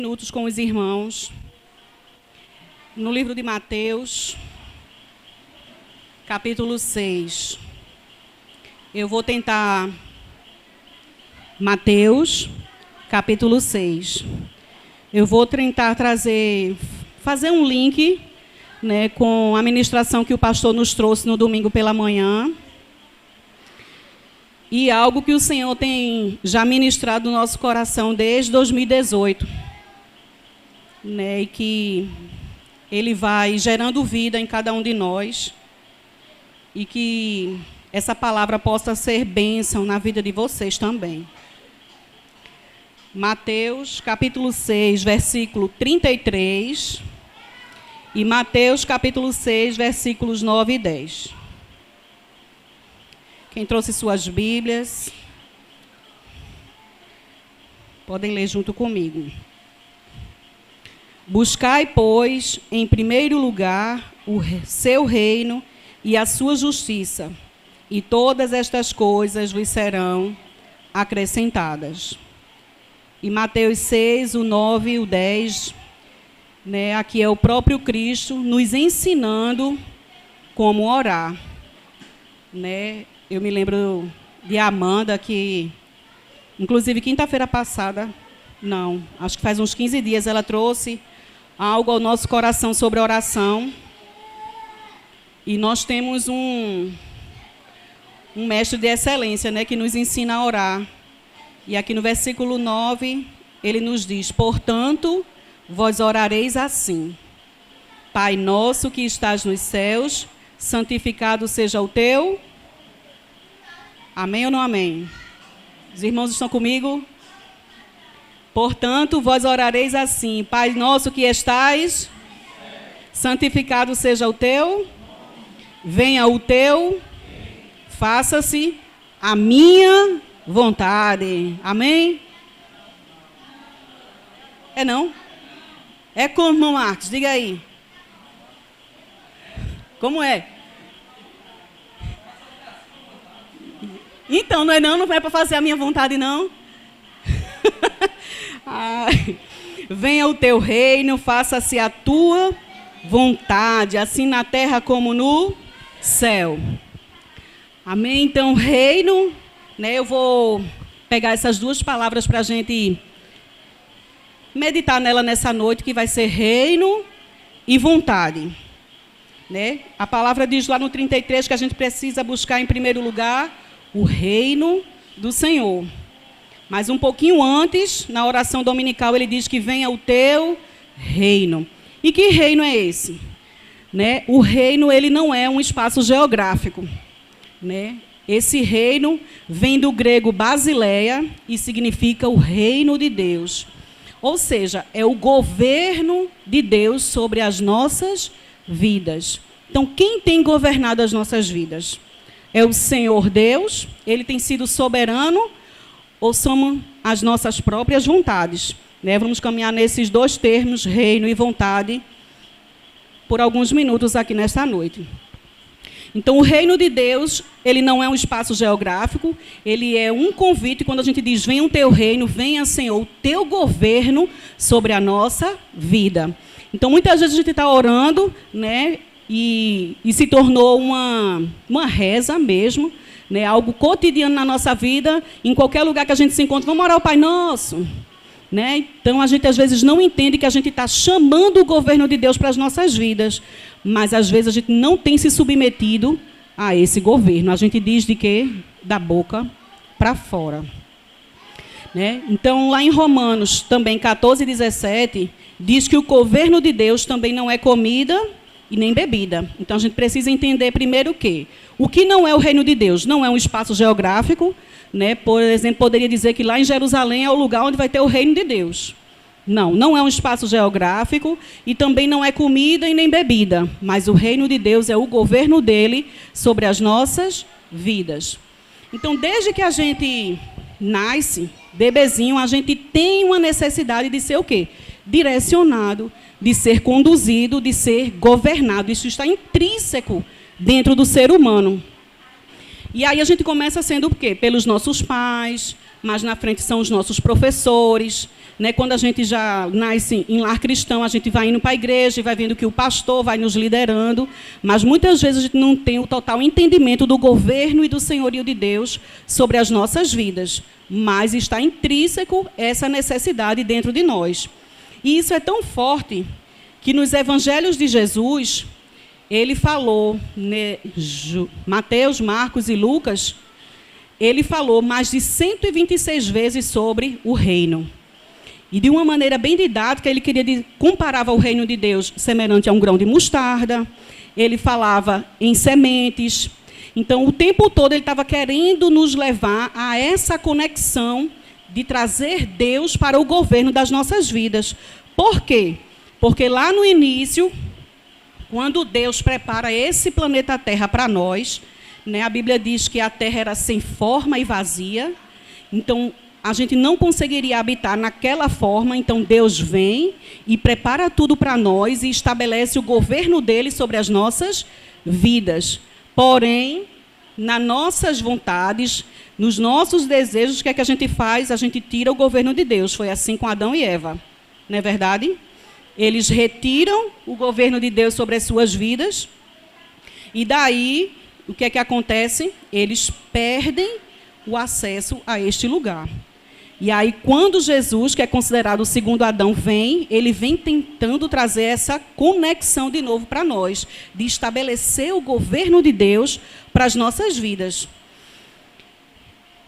Minutos com os irmãos, no livro de Mateus, capítulo 6. Eu vou tentar... Mateus, capítulo 6. Eu vou tentar fazer um link, né, com a ministração que o pastor nos trouxe no domingo pela manhã. E algo que o Senhor tem já ministrado no nosso coração desde 2018. Né, e que Ele vai gerando vida em cada um de nós. E que essa palavra possa ser bênção na vida de vocês também. Mateus, capítulo 6, versículo 33. E Mateus, capítulo 6, versículos 9 e 10. Quem trouxe suas Bíblias, podem ler junto comigo. Buscai, pois, em primeiro lugar o seu reino e a sua justiça, e todas estas coisas vos serão acrescentadas. E Mateus 6, o 9 e o 10, né, aqui é o próprio Cristo nos ensinando como orar. Né? Eu me lembro de Amanda, que, inclusive, quinta-feira passada, não, acho que faz uns 15 dias, ela trouxe algo ao nosso coração sobre oração. E nós temos um mestre de excelência, né, que nos ensina a orar. E aqui no versículo 9, ele nos diz: portanto, vós orareis assim: Pai nosso que estás nos céus, santificado seja o teu... Amém ou não amém? Os irmãos estão comigo? Portanto, vós orareis assim: Pai nosso que estais, santificado seja o teu, venha o teu, faça-se a minha vontade. Amém? É não? É como, irmão Marcos? Diga aí. Como é? Então, não é não? Não é para fazer a minha vontade, não? Ai, venha o teu reino, faça-se a tua vontade, assim na terra como no céu. Amém? Então, reino, né, eu vou pegar essas duas palavras para a gente meditar nela nessa noite, que vai ser reino e vontade. Né? A palavra diz lá no 33 que a gente precisa buscar em primeiro lugar o reino do Senhor. Mas um pouquinho antes, na oração dominical, ele diz que venha o teu reino. E que reino é esse? Né? O reino, ele não é um espaço geográfico. Né? Esse reino vem do grego basileia e significa o reino de Deus. Ou seja, é o governo de Deus sobre as nossas vidas. Então, quem tem governado as nossas vidas? É o Senhor Deus? Ele tem sido soberano? Ou somos as nossas próprias vontades? Né? Vamos caminhar nesses dois termos, reino e vontade, por alguns minutos aqui nesta noite. Então, o reino de Deus, ele não é um espaço geográfico, ele é um convite. Quando a gente diz, venha o teu reino, venha, Senhor, o teu governo sobre a nossa vida. Então, muitas vezes a gente está orando, né, e se tornou uma reza mesmo, né, algo cotidiano na nossa vida. Em qualquer lugar que a gente se encontra, vamos orar ao Pai Nosso. Né? Então, a gente às vezes não entende que a gente está chamando o governo de Deus para as nossas vidas, mas às vezes a gente não tem se submetido a esse governo. A gente diz de quê? Da boca para fora. Né? Então, lá em Romanos, também 14, 17, diz que o governo de Deus também não é comida e nem bebida. Então, a gente precisa entender primeiro o quê? O que não é o reino de Deus? Não é um espaço geográfico. Né? Por exemplo, poderia dizer que lá em Jerusalém é o lugar onde vai ter o reino de Deus. Não, não é um espaço geográfico e também não é comida e nem bebida. Mas o reino de Deus é o governo dele sobre as nossas vidas. Então, desde que a gente nasce, bebezinho, a gente tem uma necessidade de ser o quê? Direcionado, de ser conduzido, de ser governado. Isso está intrínseco dentro do ser humano. E aí a gente começa sendo o quê? Pelos nossos pais, mais na frente são os nossos professores, né? Quando a gente já nasce em lar cristão, a gente vai indo para a igreja e vai vendo que o pastor vai nos liderando, mas muitas vezes a gente não tem o total entendimento do governo e do senhorio de Deus sobre as nossas vidas, mas está intrínseco essa necessidade dentro de nós. E isso é tão forte que nos evangelhos de Jesus, ele falou, né, Mateus, Marcos e Lucas, ele falou mais de 126 vezes sobre o reino. E de uma maneira bem didática, ele comparava o reino de Deus semelhante a um grão de mostarda, ele falava em sementes. Então, o tempo todo ele estava querendo nos levar a essa conexão de trazer Deus para o governo das nossas vidas. Por quê? Porque lá no início, quando Deus prepara esse planeta Terra para nós, né, a Bíblia diz que a Terra era sem forma e vazia, então a gente não conseguiria habitar naquela forma, então Deus vem e prepara tudo para nós e estabelece o governo dele sobre as nossas vidas. Porém, nas nossas vontades, nos nossos desejos, o que é que a gente faz? A gente tira o governo de Deus. Foi assim com Adão e Eva, não é verdade? Eles retiram o governo de Deus sobre as suas vidas, e daí, o que é que acontece? Eles perdem o acesso a este lugar. E aí, quando Jesus, que é considerado o segundo Adão, vem, ele vem tentando trazer essa conexão de novo para nós, de estabelecer o governo de Deus para as nossas vidas.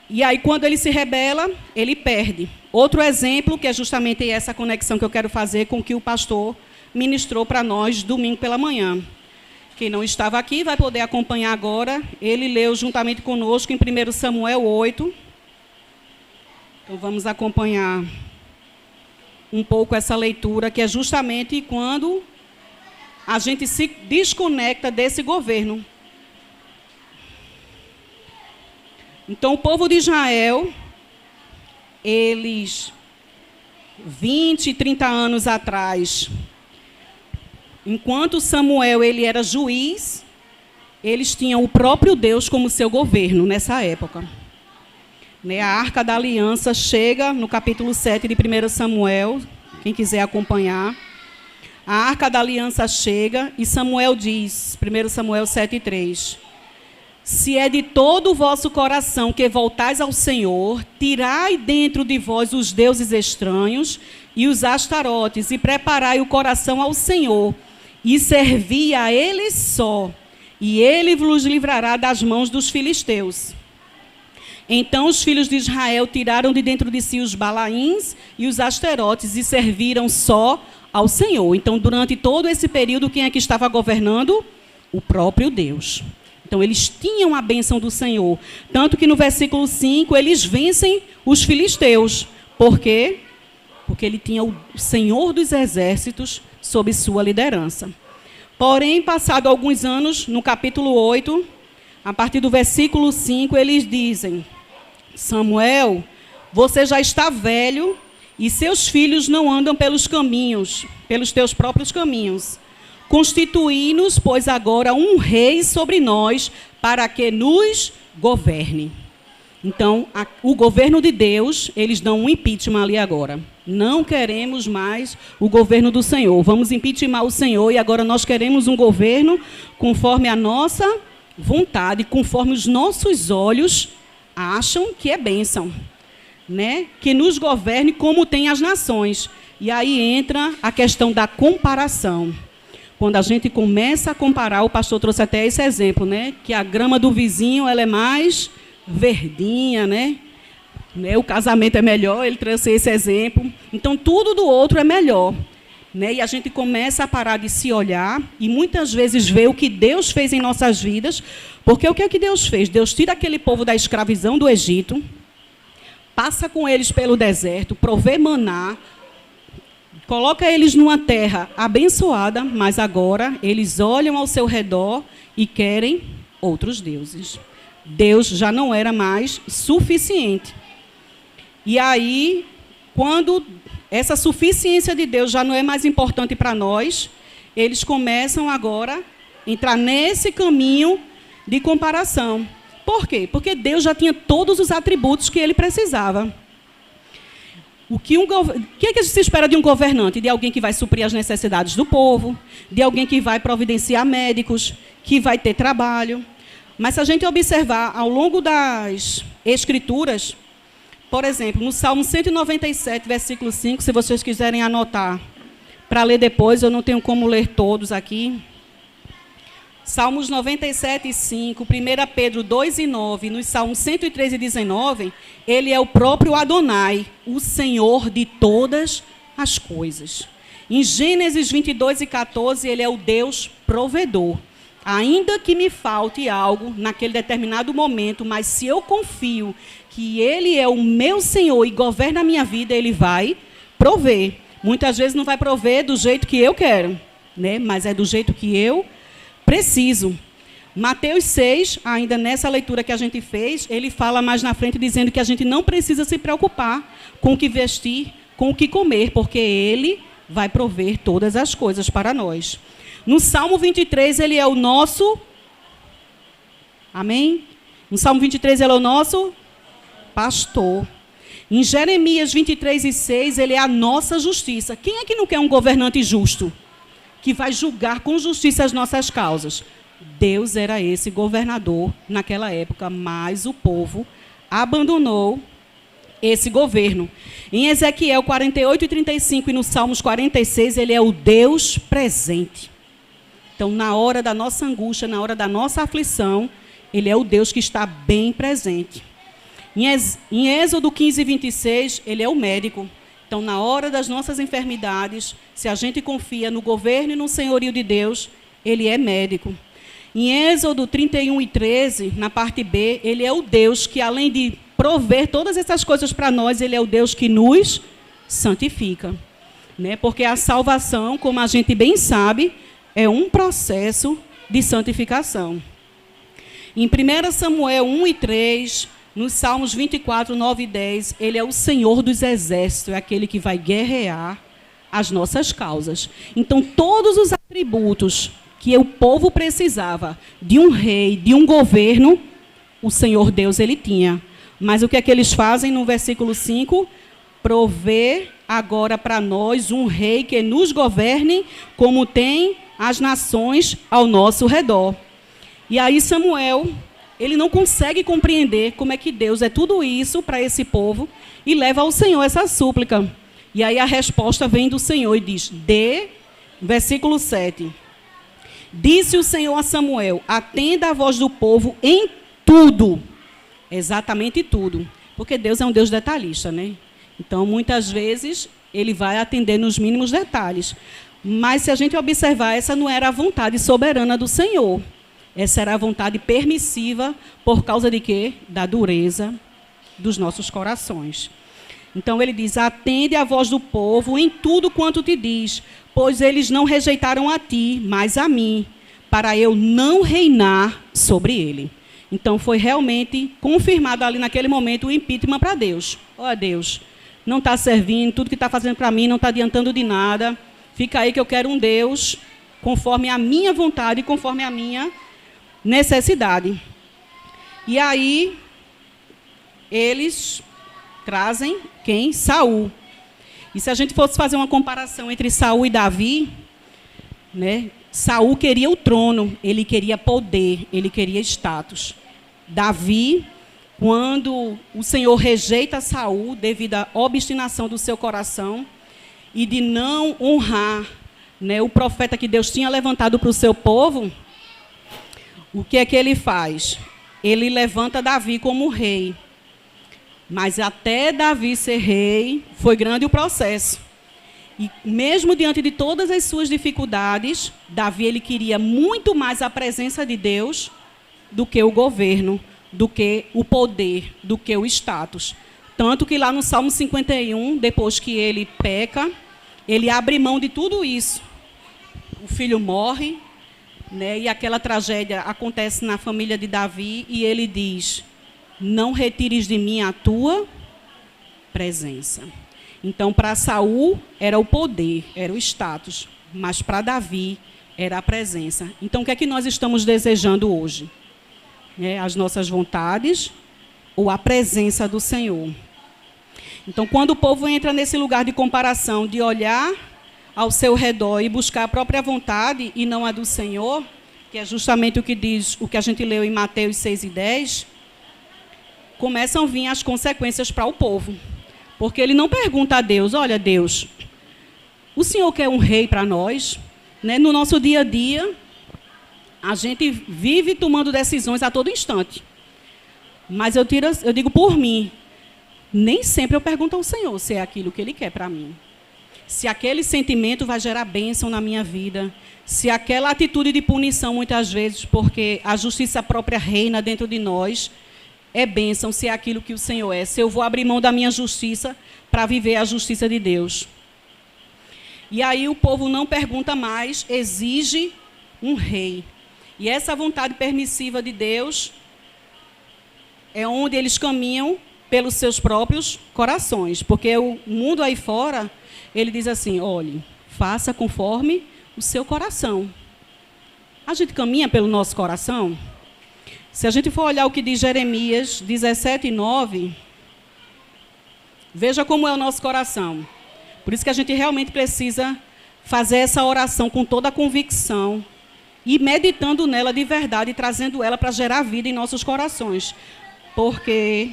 E aí, quando ele se rebela, ele perde. Outro exemplo, que é justamente essa conexão que eu quero fazer com o que o pastor ministrou para nós domingo pela manhã. Quem não estava aqui vai poder acompanhar agora. Ele leu juntamente conosco em 1 Samuel 8. Então, vamos acompanhar um pouco essa leitura, que é justamente quando a gente se desconecta desse governo. Então, o povo de Israel, eles, 20, 30 anos atrás, enquanto Samuel ele era juiz, eles tinham o próprio Deus como seu governo nessa época. A Arca da Aliança chega no capítulo 7 de 1 Samuel, quem quiser acompanhar. A Arca da Aliança chega e Samuel diz, 1 Samuel 7:3, se é de todo o vosso coração que voltais ao Senhor, tirai dentro de vós os deuses estranhos e os astarotes, e preparai o coração ao Senhor, e servi a Ele só, e Ele vos livrará das mãos dos filisteus. Então os filhos de Israel tiraram de dentro de si os Balaíns e os Asterotes e serviram só ao Senhor. Então, durante todo esse período, quem é que estava governando? O próprio Deus. Então, eles tinham a bênção do Senhor. Tanto que no versículo 5, eles vencem os filisteus. Por quê? Porque ele tinha o Senhor dos Exércitos sob sua liderança. Porém, passado alguns anos, no capítulo 8, a partir do versículo 5, eles dizem, Samuel, você já está velho e seus filhos não andam pelos caminhos, pelos teus próprios caminhos. Constituí-nos, pois, agora um rei sobre nós, para que nos governe. Então, o governo de Deus, eles dão um impeachment ali agora. Não queremos mais o governo do Senhor. Vamos impeachmentar o Senhor e agora nós queremos um governo conforme a nossa vontade, conforme os nossos olhos acham que é bênção, né? Que nos governe como tem as nações. E aí entra a questão da comparação. Quando a gente começa a comparar, o pastor trouxe até esse exemplo, né? Que a grama do vizinho ela é mais verdinha, né? O casamento é melhor, ele trouxe esse exemplo. Então, tudo do outro é melhor. E a gente começa a parar de se olhar e muitas vezes ver o que Deus fez em nossas vidas, porque o que é que Deus fez? Deus tira aquele povo da escravidão do Egito, passa com eles pelo deserto, provê maná, coloca eles numa terra abençoada, mas agora eles olham ao seu redor e querem outros deuses. Deus já não era mais suficiente. E aí, quando essa suficiência de Deus já não é mais importante para nós, eles começam agora a entrar nesse caminho de comparação. Por quê? Porque Deus já tinha todos os atributos que ele precisava. O que é que se espera de um governante? De alguém que vai suprir as necessidades do povo, de alguém que vai providenciar médicos, que vai ter trabalho. Mas se a gente observar ao longo das Escrituras, por exemplo, no Salmo 197, versículo 5, se vocês quiserem anotar, para ler depois, eu não tenho como ler todos aqui. Salmos 97 e 5, 1 Pedro 2 e 9, nos Salmos 103 e 19, ele é o próprio Adonai, o Senhor de todas as coisas. Em Gênesis 22 e 14, ele é o Deus provedor. Ainda que me falte algo naquele determinado momento, mas se eu confio que ele é o meu Senhor e governa a minha vida, ele vai prover. Muitas vezes não vai prover do jeito que eu quero, né? Mas é do jeito que eu preciso. Mateus 6, ainda nessa leitura que a gente fez, ele fala mais na frente dizendo que a gente não precisa se preocupar com o que vestir, com o que comer, porque ele vai prover todas as coisas para nós. No Salmo 23, ele é o nosso... Amém? No Salmo 23, ele é o nosso pastor. Em Jeremias 23 e 6, ele é a nossa justiça. Quem é que não quer um governante justo? Que vai julgar com justiça as nossas causas. Deus era esse governador naquela época, mas o povo abandonou esse governo. Em Ezequiel 48 e 35 e no Salmos 46, ele é o Deus presente. Então, na hora da nossa angústia, na hora da nossa aflição, ele é o Deus que está bem presente. Em Êxodo 15 e 26, ele é o médico. Então, na hora das nossas enfermidades, se a gente confia no governo e no senhorio de Deus, ele é médico. Em Êxodo 31 e 13, na parte B, ele é o Deus que, além de prover todas essas coisas para nós, ele é o Deus que nos santifica. Né? Porque a salvação, como a gente bem sabe, é um processo de santificação. Em 1 Samuel 1 e 3, nos Salmos 24, 9 e 10, ele é o Senhor dos exércitos, é aquele que vai guerrear as nossas causas. Então, todos os atributos que o povo precisava de um rei, de um governo, o Senhor Deus ele tinha. Mas o que é que eles fazem no versículo 5? Prover agora para nós um rei que nos governe como tem as nações ao nosso redor. E aí Samuel, ele não consegue compreender como é que Deus é tudo isso para esse povo e leva ao Senhor essa súplica. E aí a resposta vem do Senhor e diz, versículo 7. Disse o Senhor a Samuel, atenda a voz do povo em tudo, exatamente tudo, porque Deus é um Deus detalhista, né? Então, muitas vezes, ele vai atender nos mínimos detalhes. Mas, se a gente observar, essa não era a vontade soberana do Senhor. Essa era a vontade permissiva, por causa de quê? Da dureza dos nossos corações. Então, ele diz, atende a voz do povo em tudo quanto te diz, pois eles não rejeitaram a ti, mas a mim, para eu não reinar sobre ele. Então, foi realmente confirmado ali naquele momento o impeachment para Deus. Ó Deus, não está servindo, tudo que está fazendo para mim não está adiantando de nada. Fica aí que eu quero um Deus conforme a minha vontade e conforme a minha necessidade. E aí, eles trazem quem? Saul. E se a gente fosse fazer uma comparação entre Saul e Davi, né? Saul queria o trono, ele queria poder, ele queria status. Davi, quando o Senhor rejeita Saul devido à obstinação do seu coração e de não honrar, né, o profeta que Deus tinha levantado para o seu povo, o que é que ele faz? Ele levanta Davi como rei. Mas até Davi ser rei, foi grande o processo. E mesmo diante de todas as suas dificuldades, Davi ele queria muito mais a presença de Deus do que o governo, do que o poder, do que o status. Tanto que lá no Salmo 51, depois que ele peca, ele abre mão de tudo isso. O filho morre, né, e aquela tragédia acontece na família de Davi, e ele diz, não retires de mim a tua presença. Então, para Saul, era o poder, era o status, mas para Davi, era a presença. Então, o que é que nós estamos desejando hoje? As nossas vontades ou a presença do Senhor? Então, quando o povo entra nesse lugar de comparação, de olhar ao seu redor e buscar a própria vontade e não a do Senhor, que é justamente o que diz, o que a gente leu em Mateus 6:10, começam a vir as consequências para o povo. Porque ele não pergunta a Deus, olha, Deus, o Senhor quer um rei para nós? Né? No nosso dia a dia, a gente vive tomando decisões a todo instante. Mas eu digo por mim, nem sempre eu pergunto ao Senhor se é aquilo que Ele quer para mim. Se aquele sentimento vai gerar bênção na minha vida, se aquela atitude de punição, muitas vezes, porque a justiça própria reina dentro de nós, é bênção, se é aquilo que o Senhor é, se eu vou abrir mão da minha justiça para viver a justiça de Deus. E aí o povo não pergunta mais, exige um rei. E essa vontade permissiva de Deus é onde eles caminham pelos seus próprios corações. Porque o mundo aí fora, ele diz assim, olhe, faça conforme o seu coração. A gente caminha pelo nosso coração? Se a gente for olhar o que diz Jeremias 17:9, veja como é o nosso coração. Por isso que a gente realmente precisa fazer essa oração com toda a convicção e meditando nela de verdade e trazendo ela para gerar vida em nossos corações. Porque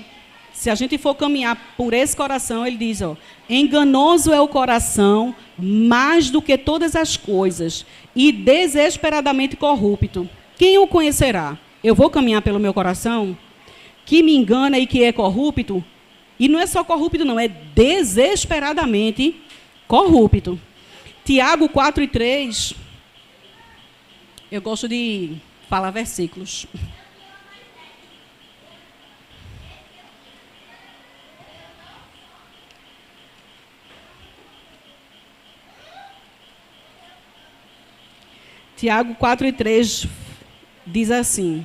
se a gente for caminhar por esse coração, ele diz, ó, enganoso é o coração mais do que todas as coisas e desesperadamente corrupto. Quem o conhecerá? Eu vou caminhar pelo meu coração, que me engana e que é corrupto, e não é só corrupto não, é desesperadamente corrupto. Tiago 4:3, eu gosto de falar versículos. Tiago 4:3 diz assim,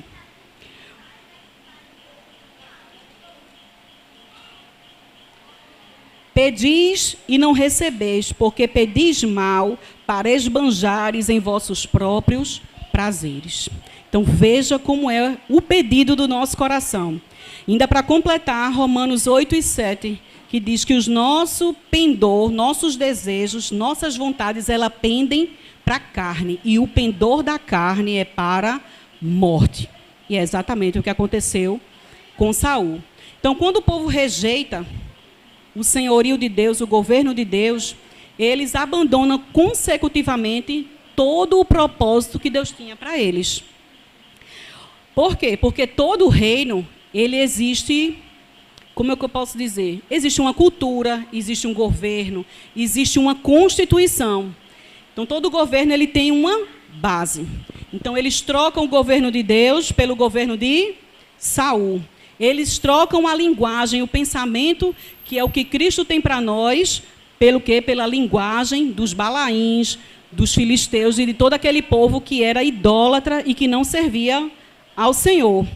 pedis e não recebeis, porque pedis mal para esbanjares em vossos próprios prazeres. Então veja como é o pedido do nosso coração. Ainda para completar, Romanos 8:7, que diz que o nosso pendor, nossos desejos, nossas vontades, elas pendem para a carne, e o pendor da carne é para morte. E é exatamente o que aconteceu com Saul. Então, quando o povo rejeita o senhorio de Deus, o governo de Deus, eles abandonam consecutivamente todo o propósito que Deus tinha para eles. Por quê? Porque todo reino, ele existe, como é que eu posso dizer? Existe uma cultura, existe um governo, existe uma constituição. Então, todo governo ele tem uma base. Então, eles trocam o governo de Deus pelo governo de Saul. Eles trocam a linguagem, o pensamento, que é o que Cristo tem para nós, pelo quê? Pela linguagem dos Balaíns, dos filisteus e de todo aquele povo que era idólatra e que não servia ao Senhor.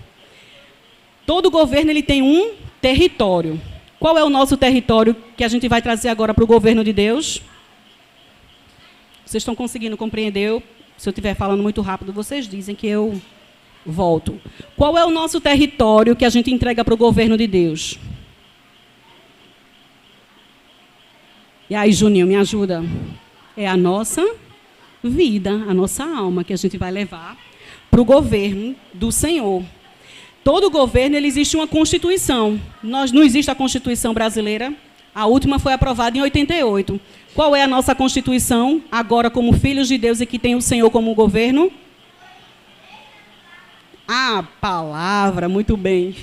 Todo governo ele tem um território. Qual é o nosso território que a gente vai trazer agora para o governo de Deus? Vocês estão conseguindo compreender? Se eu estiver falando muito rápido, vocês dizem que eu volto. Qual é o nosso território que a gente entrega para o governo de Deus? E aí, Juninho, me ajuda. É a nossa vida, a nossa alma, que a gente vai levar para o governo do Senhor. Todo governo, ele existe uma Constituição. Não existe a Constituição brasileira. A última foi aprovada em 88. Qual é a nossa Constituição, agora como filhos de Deus e que tem o Senhor como governo? A palavra, muito bem.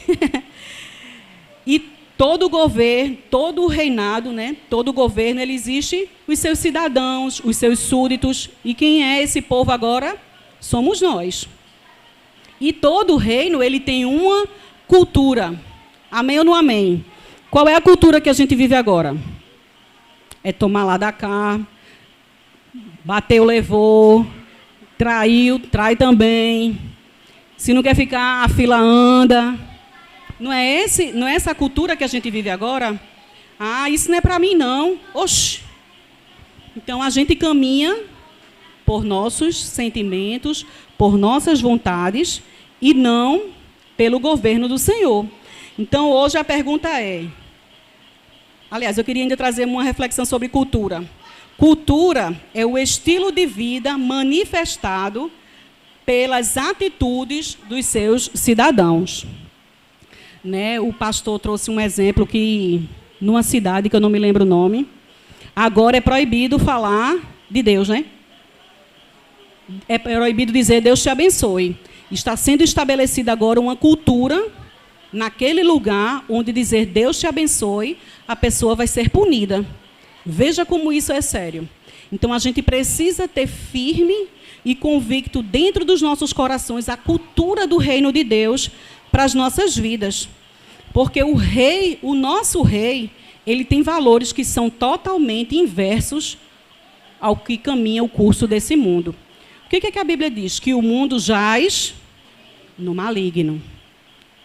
E todo governo, todo reinado, né? Todo governo, ele existe os seus cidadãos, os seus súditos. E quem é esse povo agora? Somos nós. E todo reino, ele tem uma cultura. Amém ou não amém? Qual é a cultura que a gente vive agora? É tomar lá da cá, bateu, levou, traiu, trai também. Se não quer ficar, a fila anda. Não é essa a cultura que a gente vive agora? Ah, isso não é para mim, não. Oxi. Então, a gente caminha por nossos sentimentos, por nossas vontades, e não pelo governo do Senhor. Então, hoje a pergunta é, Aliás, eu queria ainda trazer uma reflexão sobre cultura. Cultura é o estilo de vida manifestado pelas atitudes dos seus cidadãos. Né? O pastor trouxe um exemplo que, numa cidade que eu não me lembro o nome, agora é proibido falar de Deus, né? É proibido dizer Deus te abençoe. Está sendo estabelecida agora uma cultura naquele lugar onde dizer Deus te abençoe, a pessoa vai ser punida. Veja como isso é sério. Então, a gente precisa ter firme e convicto dentro dos nossos corações a cultura do reino de Deus para as nossas vidas. Porque o rei, o nosso rei, ele tem valores que são totalmente inversos ao que caminha o curso desse mundo. O que é que a Bíblia diz? Que o mundo jaz no maligno.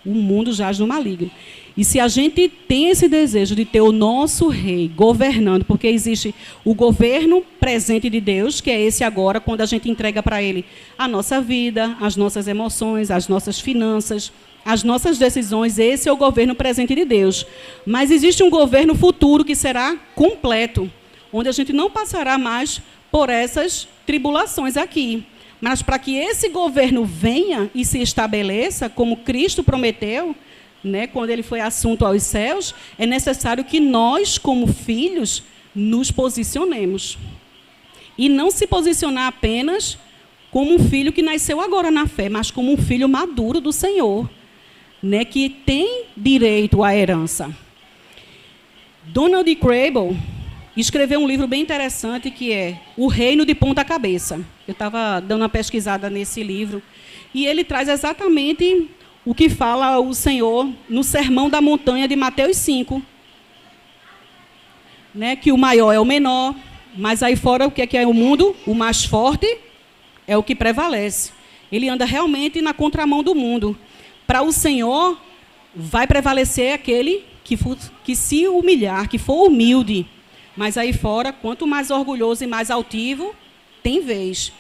O mundo jaz no maligno. E se a gente tem esse desejo de ter o nosso rei governando, porque existe o governo presente de Deus, que é esse agora, quando a gente entrega para ele a nossa vida, as nossas emoções, as nossas finanças, as nossas decisões, esse é o governo presente de Deus. Mas existe um governo futuro que será completo, onde a gente não passará mais por essas tribulações aqui. Mas para que esse governo venha e se estabeleça, como Cristo prometeu, né, quando ele foi assunto aos céus, é necessário que nós, como filhos, nos posicionemos. E não se posicionar apenas como um filho que nasceu agora na fé, mas como um filho maduro do Senhor, né, que tem direito à herança. Donald Crable escreveu um livro bem interessante que é O Reino de Ponta Cabeça. Eu estava dando uma pesquisada nesse livro e ele traz exatamente o que fala o Senhor no Sermão da Montanha de Mateus 5. Né, que o maior é o menor, mas aí fora o que é o mundo? O mais forte é o que prevalece. Ele anda realmente na contramão do mundo. Para o Senhor, vai prevalecer aquele que se humilhar, que for humilde. Mas aí fora, quanto mais orgulhoso e mais altivo, tem vez.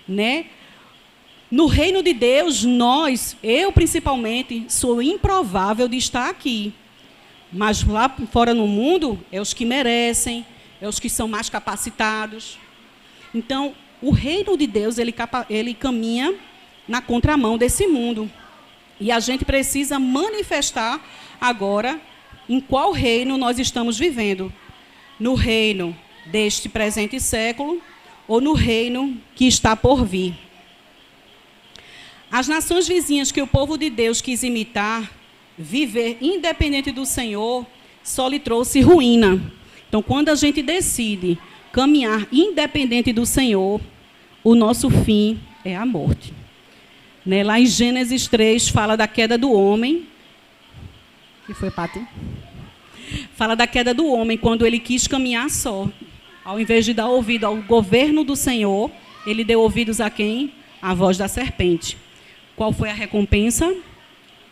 Né? No reino de Deus, eu principalmente, sou improvável de estar aqui. Mas lá fora no mundo, é os que merecem, é os que são mais capacitados. Então, o reino de Deus, ele caminha na contramão desse mundo. E a gente precisa manifestar agora em qual reino nós estamos vivendo. No reino deste presente século ou no reino que está por vir. As nações vizinhas que o povo de Deus quis imitar, viver independente do Senhor, só lhe trouxe ruína. Então, quando a gente decide caminhar independente do Senhor, o nosso fim é a morte. Né? Lá em Gênesis 3, fala da queda do homem. Que foi, Pati? Fala da queda do homem, quando ele quis caminhar só. Ao invés de dar ouvido ao governo do Senhor, ele deu ouvidos a quem? A voz da serpente. Qual foi a recompensa?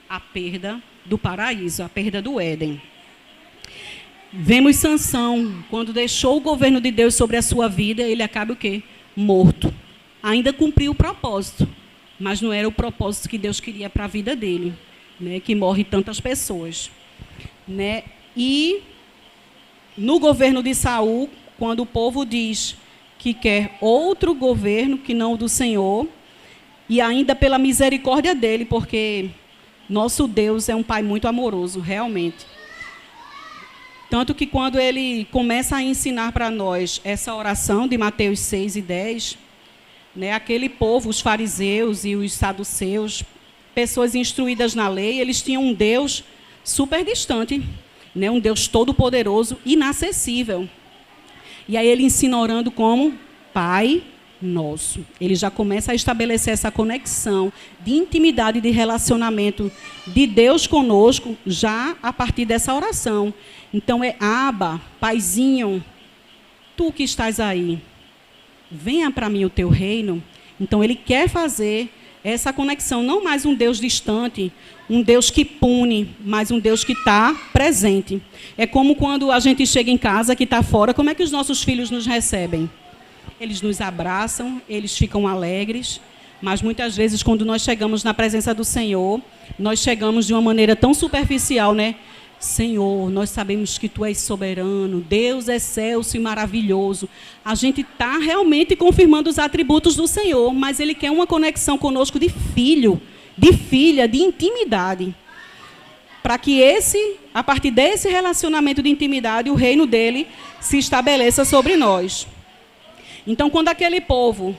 A perda do paraíso, a perda do Éden. Vemos Sansão, quando deixou o governo de Deus sobre a sua vida, ele acaba o quê? Morto. Ainda cumpriu o propósito, mas não era o propósito que Deus queria para a vida dele, né? Que morre tantas pessoas. Né? E no governo de Saul, quando o povo diz que quer outro governo que não o do Senhor, e ainda pela misericórdia dele, porque nosso Deus é um Pai muito amoroso, realmente. Tanto que quando ele começa a ensinar para nós essa oração de Mateus 6 e 10, né, aquele povo, os fariseus e os saduceus, pessoas instruídas na lei, eles tinham um Deus super distante, né, um Deus todo-poderoso, inacessível. E aí ele ensina orando como Pai Nosso. Ele já começa a estabelecer essa conexão de intimidade, de relacionamento de Deus conosco, já a partir dessa oração. Então é Abba, Paizinho, tu que estás aí, venha para mim o teu reino. Então ele quer fazer essa conexão, não mais um Deus distante, um Deus que pune, mas um Deus que está presente. É como quando a gente chega em casa, que está fora, como é que os nossos filhos nos recebem? Eles nos abraçam, eles ficam alegres, mas muitas vezes quando nós chegamos na presença do Senhor, nós chegamos de uma maneira tão superficial, né? Senhor, nós sabemos que Tu és soberano, Deus excelso e maravilhoso. A gente está realmente confirmando os atributos do Senhor, mas Ele quer uma conexão conosco de filho, de filha, de intimidade. Para que a partir desse relacionamento de intimidade, o reino dele se estabeleça sobre nós. Então, quando aquele povo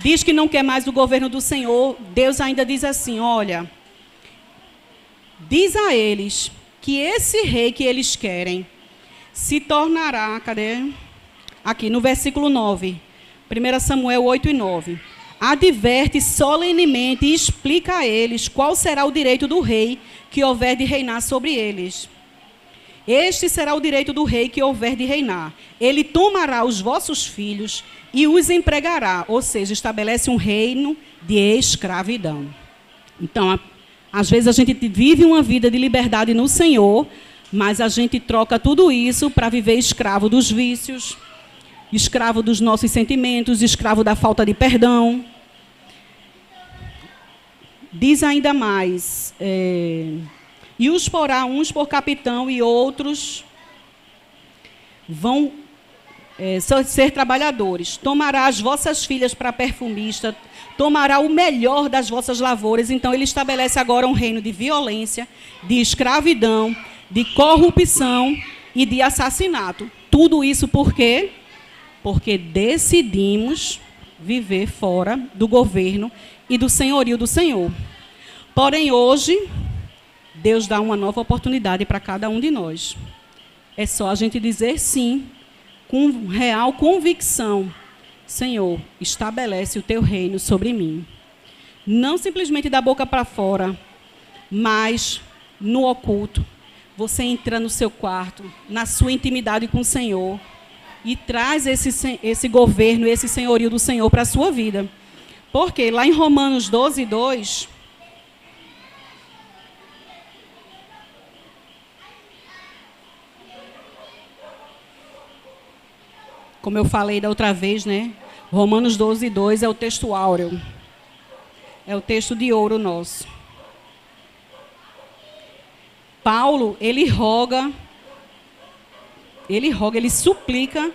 diz que não quer mais o governo do Senhor, Deus ainda diz assim, olha, diz a eles que esse rei que eles querem se tornará, cadê? Aqui, no versículo 9, 1 Samuel 8 e 9. Adverte solenemente e explica a eles qual será o direito do rei que houver de reinar sobre eles. Este será o direito do rei que houver de reinar. Ele tomará os vossos filhos e os empregará, ou seja, estabelece um reino de escravidão. Então, às vezes a gente vive uma vida de liberdade no Senhor, mas a gente troca tudo isso para viver escravo dos vícios, escravo dos nossos sentimentos, escravo da falta de perdão. Diz ainda mais, e os porá uns por capitão e outros vão ser trabalhadores. Tomará as vossas filhas para perfumista, tomará o melhor das vossas lavouras. Então, ele estabelece agora um reino de violência, de escravidão, de corrupção e de assassinato. Tudo isso por quê? Porque decidimos viver fora do governo e do senhorio do Senhor. Porém, hoje, Deus dá uma nova oportunidade para cada um de nós. É só a gente dizer sim, com real convicção. Senhor, estabelece o teu reino sobre mim. Não simplesmente da boca para fora, mas no oculto. Você entra no seu quarto, na sua intimidade com o Senhor, e traz esse governo, esse senhorio do Senhor para a sua vida. Porque lá em Romanos 12, 2... Como eu falei da outra vez, né? Romanos 12, 2 é o texto áureo. É o texto de ouro nosso. Paulo, ele suplica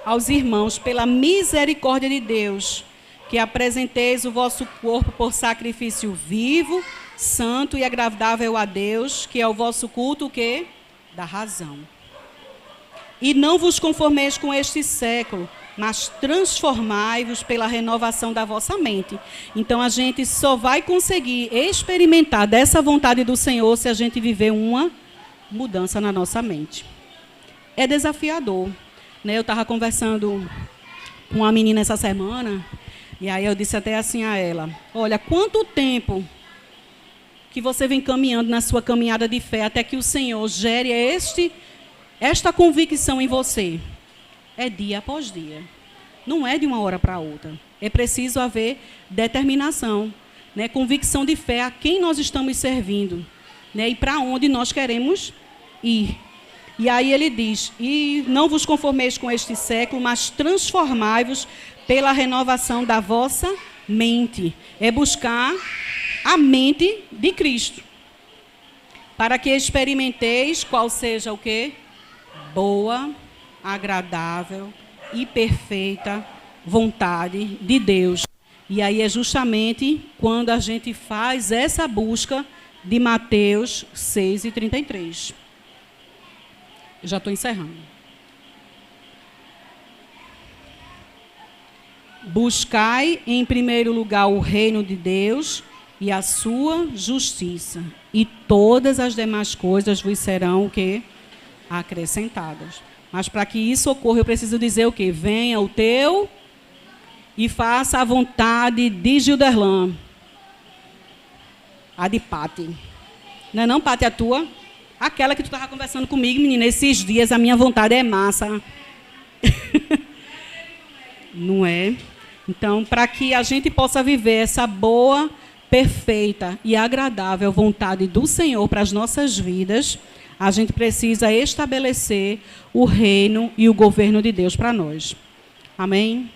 aos irmãos, pela misericórdia de Deus, que apresenteis o vosso corpo por sacrifício vivo, santo e agradável a Deus, que é o vosso culto, o quê? Da razão. E não vos conformeis com este século, mas transformai-vos pela renovação da vossa mente. Então, a gente só vai conseguir experimentar dessa vontade do Senhor se a gente viver uma mudança na nossa mente. É desafiador, né? Eu estava conversando com uma menina essa semana, e aí eu disse até assim a ela, olha, quanto tempo que você vem caminhando na sua caminhada de fé até que o Senhor gere esta convicção em você? É dia após dia. Não é de uma hora para outra. É preciso haver determinação, né? Convicção de fé a quem nós estamos servindo, né? E para onde nós queremos ir. E aí ele diz, e não vos conformeis com este século, mas transformai-vos pela renovação da vossa mente. É buscar a mente de Cristo. Para que experimenteis qual seja o quê? Boa, agradável e perfeita vontade de Deus. E aí é justamente quando a gente faz essa busca de Mateus 6:33. Eu já estou encerrando. Buscai em primeiro lugar o reino de Deus e a sua justiça, e todas as demais coisas vos serão o quê? Acrescentadas. Mas para que isso ocorra, eu preciso dizer o quê? Venha o teu e faça a vontade de Gilderlan. A de Pati. Não é não, Pati, a tua? Aquela que tu estava conversando comigo, menina, esses dias a minha vontade é massa. Não é? Então, para que a gente possa viver essa boa, perfeita e agradável vontade do Senhor para as nossas vidas, a gente precisa estabelecer o reino e o governo de Deus para nós. Amém?